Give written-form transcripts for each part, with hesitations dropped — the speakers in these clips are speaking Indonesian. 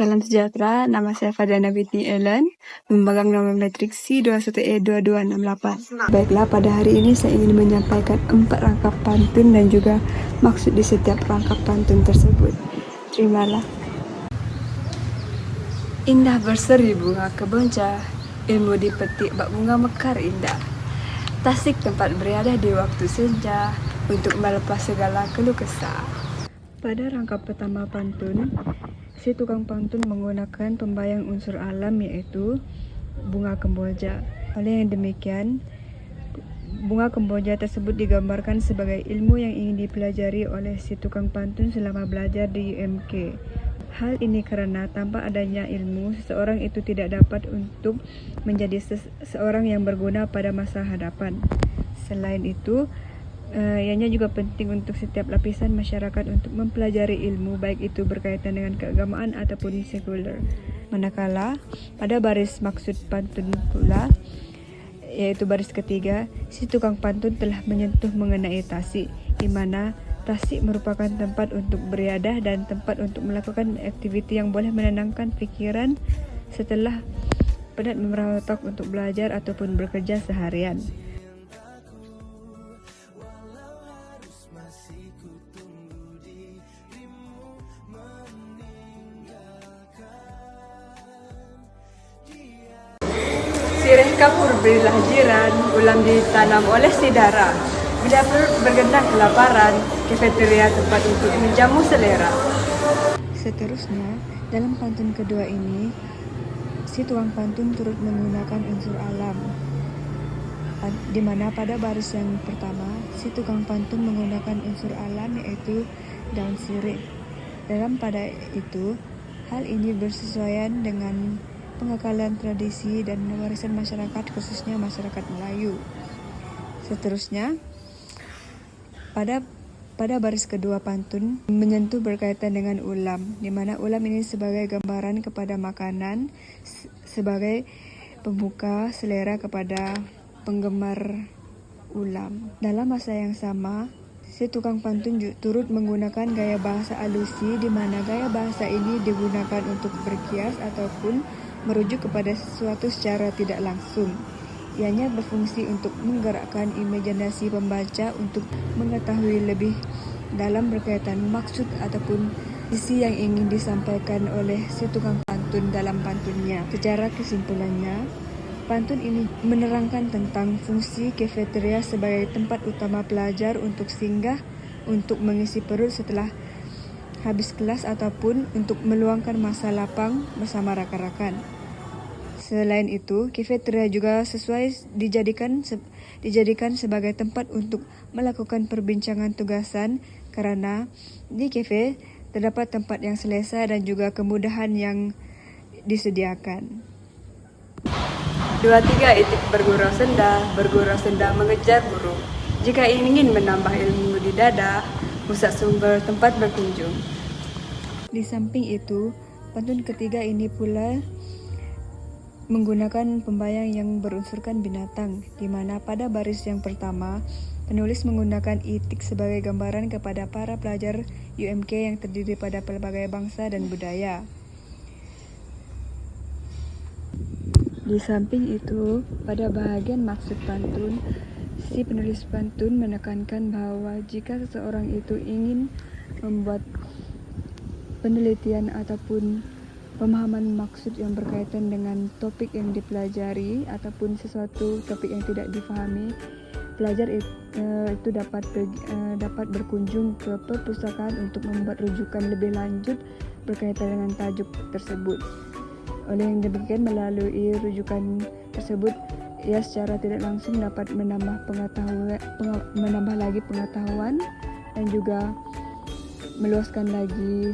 Salam sejahtera, nama saya Fadana Binti Ellen, memegang nomor metrik C21E2268. Baiklah, pada hari ini saya ingin menyampaikan 4 rangkap pantun dan juga maksud di setiap rangkap pantun tersebut. Terimalah. Indah berseri bunga kebonca, ilmu dipetik bak bunga mekar indah. Tasik tempat beriadah di waktu senja, untuk melepas segala keluh kesah. Pada rangkap pertama pantun, si tukang pantun menggunakan pembayang unsur alam yaitu bunga kemboja. Oleh yang demikian, bunga kemboja tersebut digambarkan sebagai ilmu yang ingin dipelajari oleh si tukang pantun selama belajar di UMK. Hal ini karena tanpa adanya ilmu, seseorang itu tidak dapat untuk menjadi seorang yang berguna pada masa hadapan. Selain itu, ianya juga penting untuk setiap lapisan masyarakat untuk mempelajari ilmu, baik itu berkaitan dengan keagamaan ataupun sekuler. Manakala pada baris maksud pantun pula, yaitu baris ketiga, si tukang pantun telah menyentuh mengenai tasik, di mana tasik merupakan tempat untuk beriadah dan tempat untuk melakukan aktiviti yang boleh menenangkan pikiran setelah penat memerotok untuk belajar ataupun bekerja seharian. Sirih kapur berilah jiran, ulam ditanam oleh si dara. Bila perut bergendang kelaparan, kafeteria tempat untuk menjamu selera. Seterusnya, dalam pantun kedua ini, si tukang pantun turut menggunakan unsur alam, di mana pada baris yang pertama, si tukang pantun menggunakan unsur alam yaitu daun sirih. Dalam pada itu, hal ini bersesuaian dengan pengakalan tradisi dan warisan masyarakat, khususnya masyarakat Melayu. Seterusnya, pada baris kedua pantun menyentuh berkaitan dengan ulam, di mana ulam ini sebagai gambaran kepada makanan, sebagai pembuka selera kepada penggemar ulam. Dalam masa yang sama, si tukang pantun turut menggunakan gaya bahasa alusi, di mana gaya bahasa ini digunakan untuk berkias ataupun merujuk kepada sesuatu secara tidak langsung. Ianya berfungsi untuk menggerakkan imajinasi pembaca untuk mengetahui lebih dalam berkaitan maksud ataupun isi yang ingin disampaikan oleh si tukang pantun dalam pantunnya. Secara kesimpulannya, pantun ini menerangkan tentang fungsi kafeteria sebagai tempat utama pelajar untuk singgah, untuk mengisi perut setelah habis kelas ataupun untuk meluangkan masa lapang bersama rakan-rakan. Selain itu, kafeteria juga sesuai dijadikan sebagai tempat untuk melakukan perbincangan tugasan, karena di kafe terdapat tempat yang selesa dan juga kemudahan yang disediakan. 23 Itik bergurau senda mengejar burung. Jika ingin menambah ilmu di dada, pusat sumber tempat berkunjung. Di samping itu, pantun ketiga ini pula menggunakan pembayang yang berunsurkan binatang, di mana pada baris yang pertama, penulis menggunakan itik sebagai gambaran kepada para pelajar UMK yang terdiri pada pelbagai bangsa dan budaya. Di samping itu, pada bahagian maksud pantun, si penulis pantun menekankan bahwa jika seseorang itu ingin membuat penelitian ataupun pemahaman maksud yang berkaitan dengan topik yang dipelajari ataupun sesuatu topik yang tidak difahami, pelajar itu dapat berkunjung ke perpustakaan untuk membuat rujukan lebih lanjut berkaitan dengan tajuk tersebut. Oleh yang demikian, melalui rujukan tersebut, ia secara tidak langsung dapat menambah lagi pengetahuan dan juga meluaskan lagi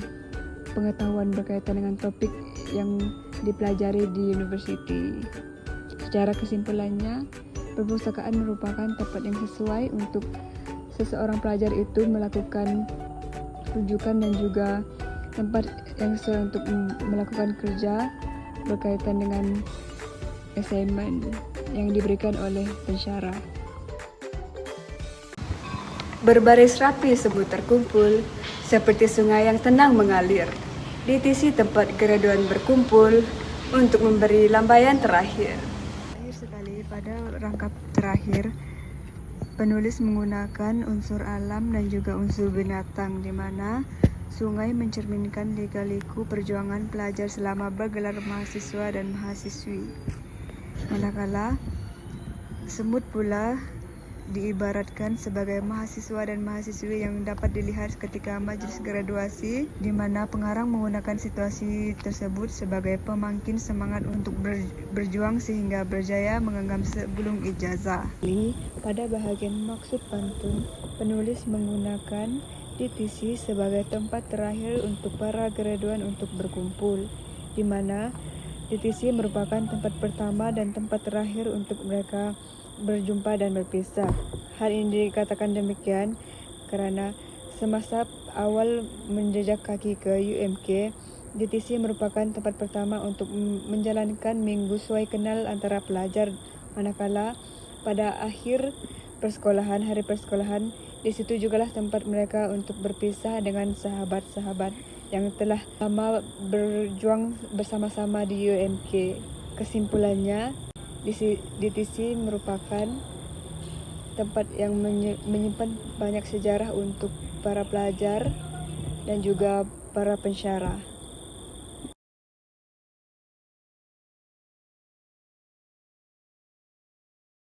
pengetahuan berkaitan dengan topik yang dipelajari di universiti. Secara kesimpulannya, perpustakaan merupakan tempat yang sesuai untuk seseorang pelajar itu melakukan rujukan dan juga tempat yang sesuai untuk melakukan kerja berkaitan dengan assignment yang diberikan oleh pensyarah. Berbaris rapi semut terkumpul, seperti sungai yang tenang mengalir. DTC tempat graduan berkumpul untuk memberi lambaian terakhir. Akhir sekali, pada rangkap terakhir, penulis menggunakan unsur alam dan juga unsur binatang, di mana sungai mencerminkan lika-liku perjuangan pelajar selama bergelar mahasiswa dan mahasiswi. Manakala semut pula diibaratkan sebagai mahasiswa dan mahasiswi yang dapat dilihat ketika majelis graduasi, di mana pengarang menggunakan situasi tersebut sebagai pemangkin semangat untuk berjuang sehingga berjaya menggenggam sebelum ijazah. Pada bahagian maksud pantun, penulis menggunakan DTC sebagai tempat terakhir untuk para graduan untuk berkumpul, di mana DTC merupakan tempat pertama dan tempat terakhir untuk mereka berjumpa dan berpisah. Hal ini dikatakan demikian karena semasa awal menjejak kaki ke UMK, DTC merupakan tempat pertama untuk menjalankan minggu suai kenal antara pelajar, manakala pada akhir persekolahan, hari persekolahan, di situ jugalah tempat mereka untuk berpisah dengan sahabat-sahabat yang telah lama berjuang bersama-sama di UMK. Kesimpulannya, DTC merupakan tempat yang menyimpan banyak sejarah untuk para pelajar dan juga para pensyarah.